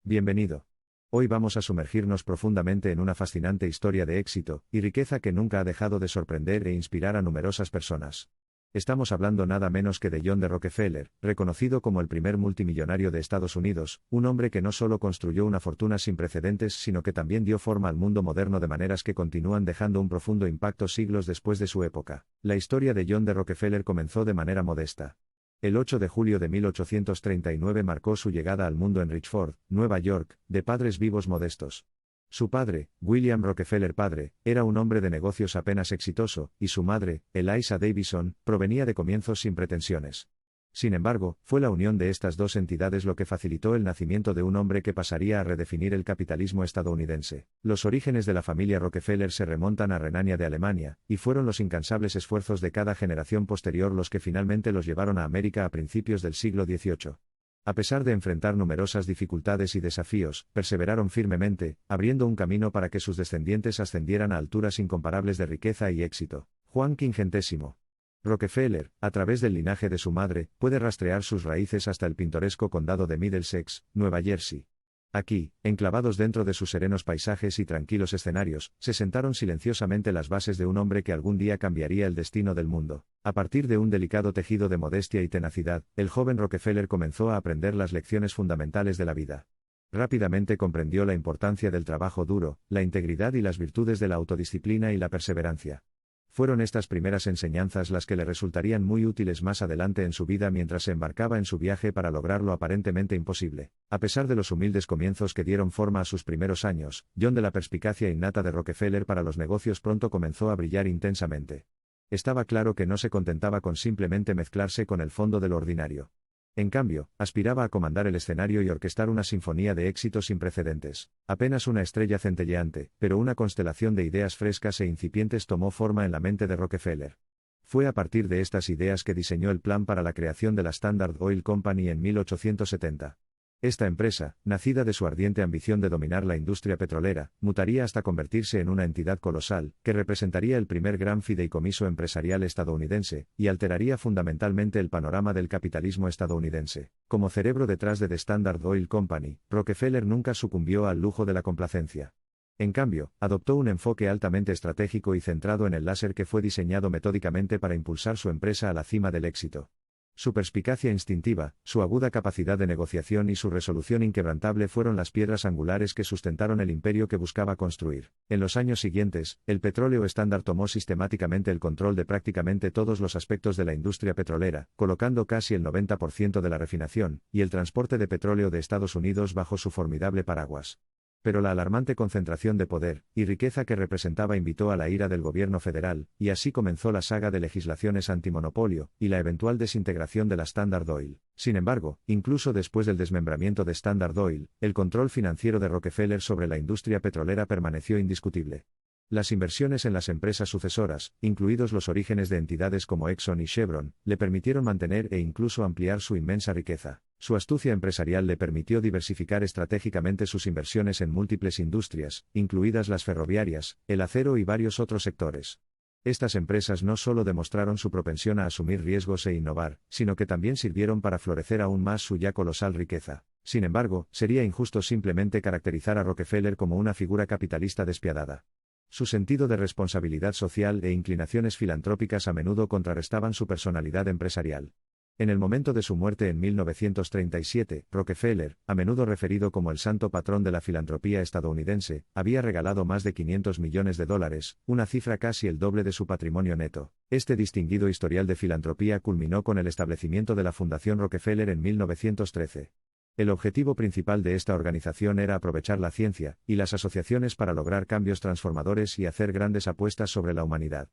Bienvenido. Hoy vamos a sumergirnos profundamente en una fascinante historia de éxito y riqueza que nunca ha dejado de sorprender e inspirar a numerosas personas. Estamos hablando nada menos que de John D. Rockefeller, reconocido como el primer multimillonario de Estados Unidos, un hombre que no solo construyó una fortuna sin precedentes sino que también dio forma al mundo moderno de maneras que continúan dejando un profundo impacto siglos después de su época. La historia de John D. Rockefeller comenzó de manera modesta. El 8 de julio de 1839 marcó su llegada al mundo en Richford, Nueva York, de padres vivos modestos. Su padre, William Rockefeller padre, era un hombre de negocios apenas exitoso, y su madre, Eliza Davison, provenía de comienzos sin pretensiones. Sin embargo, fue la unión de estas dos entidades lo que facilitó el nacimiento de un hombre que pasaría a redefinir el capitalismo estadounidense. Los orígenes de la familia Rockefeller se remontan a Renania de Alemania, y fueron los incansables esfuerzos de cada generación posterior los que finalmente los llevaron a América a principios del siglo XVIII. A pesar de enfrentar numerosas dificultades y desafíos, perseveraron firmemente, abriendo un camino para que sus descendientes ascendieran a alturas incomparables de riqueza y éxito. Juan Quingentésimo Rockefeller, a través del linaje de su madre, puede rastrear sus raíces hasta el pintoresco condado de Middlesex, Nueva Jersey. Aquí, enclavados dentro de sus serenos paisajes y tranquilos escenarios, se sentaron silenciosamente las bases de un hombre que algún día cambiaría el destino del mundo. A partir de un delicado tejido de modestia y tenacidad, el joven Rockefeller comenzó a aprender las lecciones fundamentales de la vida. Rápidamente comprendió la importancia del trabajo duro, la integridad y las virtudes de la autodisciplina y la perseverancia. Fueron estas primeras enseñanzas las que le resultarían muy útiles más adelante en su vida mientras se embarcaba en su viaje para lograr lo aparentemente imposible. A pesar de los humildes comienzos que dieron forma a sus primeros años, John de la perspicacia innata de Rockefeller para los negocios pronto comenzó a brillar intensamente. Estaba claro que no se contentaba con simplemente mezclarse con el fondo de lo ordinario. En cambio, aspiraba a comandar el escenario y orquestar una sinfonía de éxitos sin precedentes. Apenas una estrella centelleante, pero una constelación de ideas frescas e incipientes tomó forma en la mente de Rockefeller. Fue a partir de estas ideas que diseñó el plan para la creación de la Standard Oil Company en 1870. Esta empresa, nacida de su ardiente ambición de dominar la industria petrolera, mutaría hasta convertirse en una entidad colosal, que representaría el primer gran fideicomiso empresarial estadounidense, y alteraría fundamentalmente el panorama del capitalismo estadounidense. Como cerebro detrás de The Standard Oil Company, Rockefeller nunca sucumbió al lujo de la complacencia. En cambio, adoptó un enfoque altamente estratégico y centrado en el láser que fue diseñado metódicamente para impulsar su empresa a la cima del éxito. Su perspicacia instintiva, su aguda capacidad de negociación y su resolución inquebrantable fueron las piedras angulares que sustentaron el imperio que buscaba construir. En los años siguientes, el petróleo estándar tomó sistemáticamente el control de prácticamente todos los aspectos de la industria petrolera, colocando casi el 90% de la refinación y el transporte de petróleo de Estados Unidos bajo su formidable paraguas. Pero la alarmante concentración de poder y riqueza que representaba invitó a la ira del gobierno federal, y así comenzó la saga de legislaciones antimonopolio, y la eventual desintegración de la Standard Oil. Sin embargo, incluso después del desmembramiento de Standard Oil, el control financiero de Rockefeller sobre la industria petrolera permaneció indiscutible. Las inversiones en las empresas sucesoras, incluidos los orígenes de entidades como Exxon y Chevron, le permitieron mantener e incluso ampliar su inmensa riqueza. Su astucia empresarial le permitió diversificar estratégicamente sus inversiones en múltiples industrias, incluidas las ferroviarias, el acero y varios otros sectores. Estas empresas no solo demostraron su propensión a asumir riesgos e innovar, sino que también sirvieron para florecer aún más su ya colosal riqueza. Sin embargo, sería injusto simplemente caracterizar a Rockefeller como una figura capitalista despiadada. Su sentido de responsabilidad social e inclinaciones filantrópicas a menudo contrarrestaban su personalidad empresarial. En el momento de su muerte en 1937, Rockefeller, a menudo referido como el santo patrón de la filantropía estadounidense, había regalado más de $500 millones, una cifra casi el doble de su patrimonio neto. Este distinguido historial de filantropía culminó con el establecimiento de la Fundación Rockefeller en 1913. El objetivo principal de esta organización era aprovechar la ciencia y las asociaciones para lograr cambios transformadores y hacer grandes apuestas sobre la humanidad.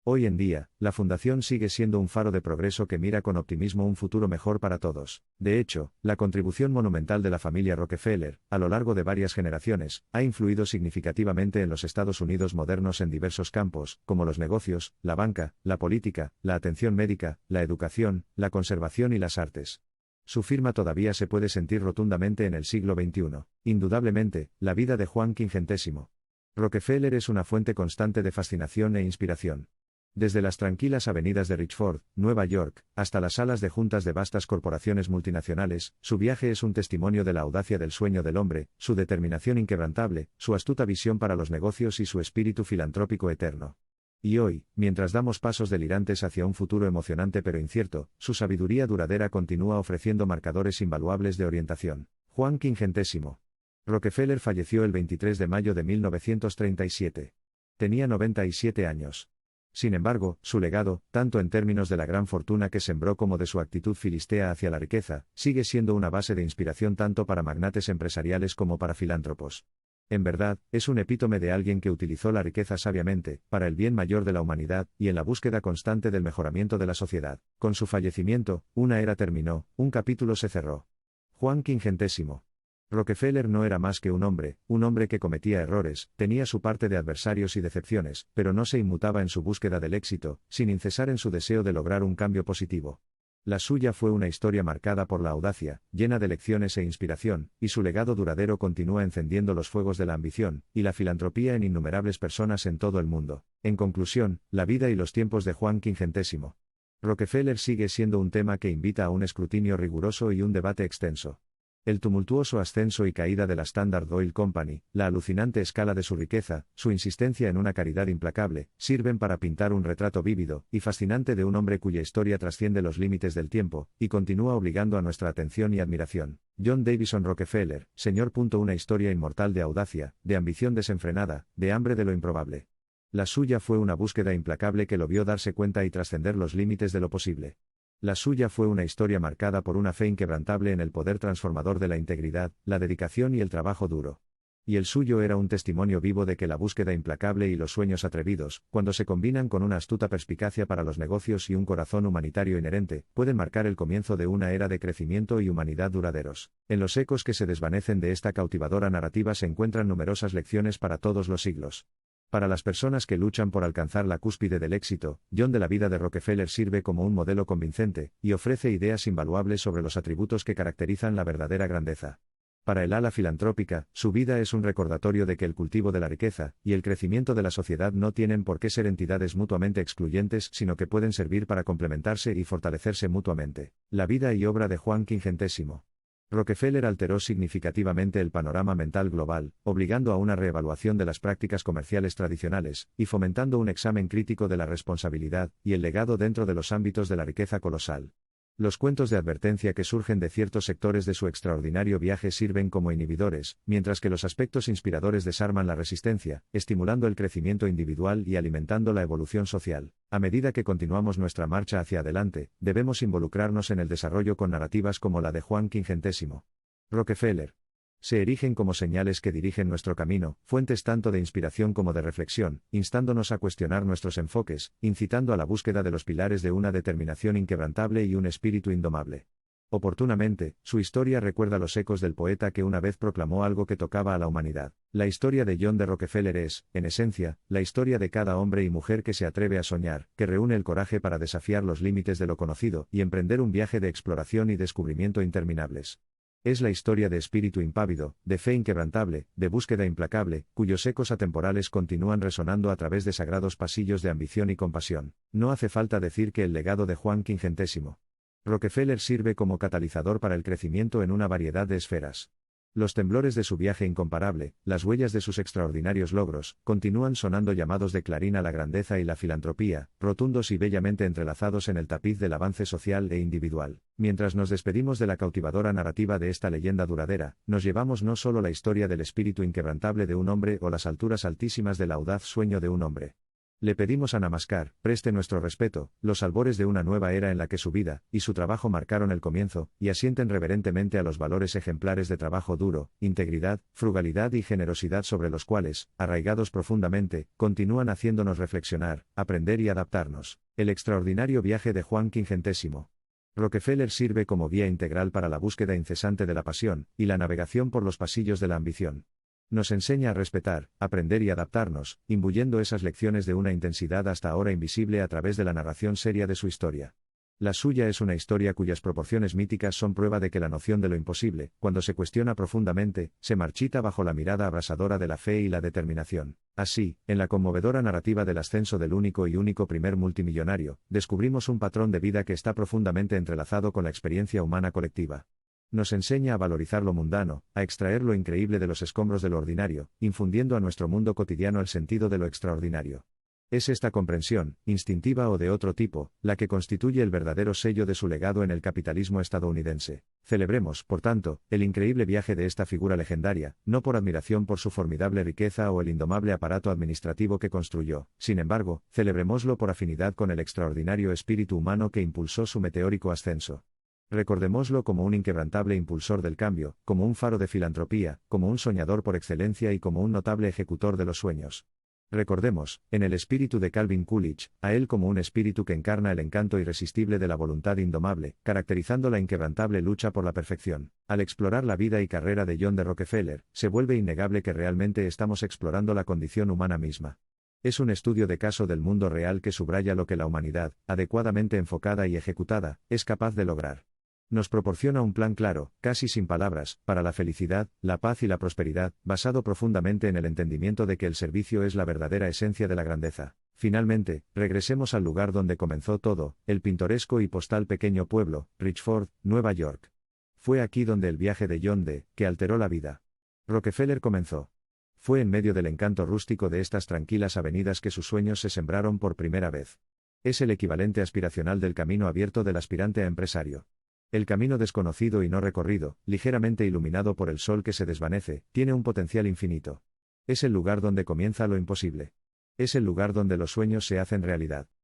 Hoy en día, la Fundación sigue siendo un faro de progreso que mira con optimismo un futuro mejor para todos. De hecho, la contribución monumental de la familia Rockefeller, a lo largo de varias generaciones, ha influido significativamente en los Estados Unidos modernos en diversos campos, como los negocios, la banca, la política, la atención médica, la educación, la conservación y las artes. Su firma todavía se puede sentir rotundamente en el siglo XXI. Indudablemente, la vida de Juan Quingentésimo Rockefeller es una fuente constante de fascinación e inspiración. Desde las tranquilas avenidas de Richford, Nueva York, hasta las salas de juntas de vastas corporaciones multinacionales, su viaje es un testimonio de la audacia del sueño del hombre, su determinación inquebrantable, su astuta visión para los negocios y su espíritu filantrópico eterno. Y hoy, mientras damos pasos delirantes hacia un futuro emocionante pero incierto, su sabiduría duradera continúa ofreciendo marcadores invaluables de orientación. Juan Quingentésimo. Rockefeller falleció el 23 de mayo de 1937. Tenía 97 años. Sin embargo, su legado, tanto en términos de la gran fortuna que sembró como de su actitud filistea hacia la riqueza, sigue siendo una base de inspiración tanto para magnates empresariales como para filántropos. En verdad, es un epítome de alguien que utilizó la riqueza sabiamente, para el bien mayor de la humanidad, y en la búsqueda constante del mejoramiento de la sociedad. Con su fallecimiento, una era terminó, un capítulo se cerró. Juan Quingentésimo. Rockefeller no era más que un hombre que cometía errores, tenía su parte de adversarios y decepciones, pero no se inmutaba en su búsqueda del éxito, sin incesar en su deseo de lograr un cambio positivo. La suya fue una historia marcada por la audacia, llena de lecciones e inspiración, y su legado duradero continúa encendiendo los fuegos de la ambición y la filantropía en innumerables personas en todo el mundo. En conclusión, la vida y los tiempos de Juan Quingentésimo. Rockefeller sigue siendo un tema que invita a un escrutinio riguroso y un debate extenso. El tumultuoso ascenso y caída de la Standard Oil Company, la alucinante escala de su riqueza, su insistencia en una caridad implacable, sirven para pintar un retrato vívido y fascinante de un hombre cuya historia trasciende los límites del tiempo, y continúa obligando a nuestra atención y admiración. John Davison Rockefeller, Sr. Una historia inmortal de audacia, de ambición desenfrenada, de hambre de lo improbable. La suya fue una búsqueda implacable que lo vio darse cuenta y trascender los límites de lo posible. La suya fue una historia marcada por una fe inquebrantable en el poder transformador de la integridad, la dedicación y el trabajo duro. Y el suyo era un testimonio vivo de que la búsqueda implacable y los sueños atrevidos, cuando se combinan con una astuta perspicacia para los negocios y un corazón humanitario inherente, pueden marcar el comienzo de una era de crecimiento y humanidad duraderos. En los ecos que se desvanecen de esta cautivadora narrativa se encuentran numerosas lecciones para todos los siglos. Para las personas que luchan por alcanzar la cúspide del éxito, John de la vida de Rockefeller sirve como un modelo convincente, y ofrece ideas invaluables sobre los atributos que caracterizan la verdadera grandeza. Para el ala filantrópica, su vida es un recordatorio de que el cultivo de la riqueza y el crecimiento de la sociedad no tienen por qué ser entidades mutuamente excluyentes, sino que pueden servir para complementarse y fortalecerse mutuamente. La vida y obra de Juan Quingentésimo. Rockefeller alteró significativamente el panorama mental global, obligando a una reevaluación de las prácticas comerciales tradicionales, y fomentando un examen crítico de la responsabilidad y el legado dentro de los ámbitos de la riqueza colosal. Los cuentos de advertencia que surgen de ciertos sectores de su extraordinario viaje sirven como inhibidores, mientras que los aspectos inspiradores desarman la resistencia, estimulando el crecimiento individual y alimentando la evolución social. A medida que continuamos nuestra marcha hacia adelante, debemos involucrarnos en el desarrollo con narrativas como la de Juan Quingentésimo. Rockefeller. Se erigen como señales que dirigen nuestro camino, fuentes tanto de inspiración como de reflexión, instándonos a cuestionar nuestros enfoques, incitando a la búsqueda de los pilares de una determinación inquebrantable y un espíritu indomable. Oportunamente, su historia recuerda los ecos del poeta que una vez proclamó algo que tocaba a la humanidad. La historia de John de Rockefeller es, en esencia, la historia de cada hombre y mujer que se atreve a soñar, que reúne el coraje para desafiar los límites de lo conocido y emprender un viaje de exploración y descubrimiento interminables. Es la historia de espíritu impávido, de fe inquebrantable, de búsqueda implacable, cuyos ecos atemporales continúan resonando a través de sagrados pasillos de ambición y compasión. No hace falta decir que el legado de Juan Quingentésimo. Rockefeller sirve como catalizador para el crecimiento en una variedad de esferas. Los temblores de su viaje incomparable, las huellas de sus extraordinarios logros, continúan sonando llamados de clarín a la grandeza y la filantropía, rotundos y bellamente entrelazados en el tapiz del avance social e individual. Mientras nos despedimos de la cautivadora narrativa de esta leyenda duradera, nos llevamos no solo la historia del espíritu inquebrantable de un hombre o las alturas altísimas del audaz sueño de un hombre. Le pedimos a Namaskar, preste nuestro respeto, los albores de una nueva era en la que su vida y su trabajo marcaron el comienzo, y asienten reverentemente a los valores ejemplares de trabajo duro, integridad, frugalidad y generosidad sobre los cuales, arraigados profundamente, continúan haciéndonos reflexionar, aprender y adaptarnos. El extraordinario viaje de Juan Quingentésimo. Rockefeller sirve como guía integral para la búsqueda incesante de la pasión y la navegación por los pasillos de la ambición. Nos enseña a respetar, aprender y adaptarnos, imbuyendo esas lecciones de una intensidad hasta ahora invisible a través de la narración seria de su historia. La suya es una historia cuyas proporciones míticas son prueba de que la noción de lo imposible, cuando se cuestiona profundamente, se marchita bajo la mirada abrasadora de la fe y la determinación. Así, en la conmovedora narrativa del ascenso del único primer multimillonario, descubrimos un patrón de vida que está profundamente entrelazado con la experiencia humana colectiva. Nos enseña a valorizar lo mundano, a extraer lo increíble de los escombros de lo ordinario, infundiendo a nuestro mundo cotidiano el sentido de lo extraordinario. Es esta comprensión, instintiva o de otro tipo, la que constituye el verdadero sello de su legado en el capitalismo estadounidense. Celebremos, por tanto, el increíble viaje de esta figura legendaria, no por admiración por su formidable riqueza o el indomable aparato administrativo que construyó, sin embargo, celebrémoslo por afinidad con el extraordinario espíritu humano que impulsó su meteórico ascenso. Recordémoslo como un inquebrantable impulsor del cambio, como un faro de filantropía, como un soñador por excelencia y como un notable ejecutor de los sueños. Recordemos, en el espíritu de Calvin Coolidge, a él como un espíritu que encarna el encanto irresistible de la voluntad indomable, caracterizando la inquebrantable lucha por la perfección. Al explorar la vida y carrera de John D. Rockefeller, se vuelve innegable que realmente estamos explorando la condición humana misma. Es un estudio de caso del mundo real que subraya lo que la humanidad, adecuadamente enfocada y ejecutada, es capaz de lograr. Nos proporciona un plan claro, casi sin palabras, para la felicidad, la paz y la prosperidad, basado profundamente en el entendimiento de que el servicio es la verdadera esencia de la grandeza. Finalmente, regresemos al lugar donde comenzó todo, el pintoresco y postal pequeño pueblo, Richford, Nueva York. Fue aquí donde el viaje de John D., que alteró la vida Rockefeller comenzó. Fue en medio del encanto rústico de estas tranquilas avenidas que sus sueños se sembraron por primera vez. Es el equivalente aspiracional del camino abierto del aspirante a empresario. El camino desconocido y no recorrido, ligeramente iluminado por el sol que se desvanece, tiene un potencial infinito. Es el lugar donde comienza lo imposible. Es el lugar donde los sueños se hacen realidad.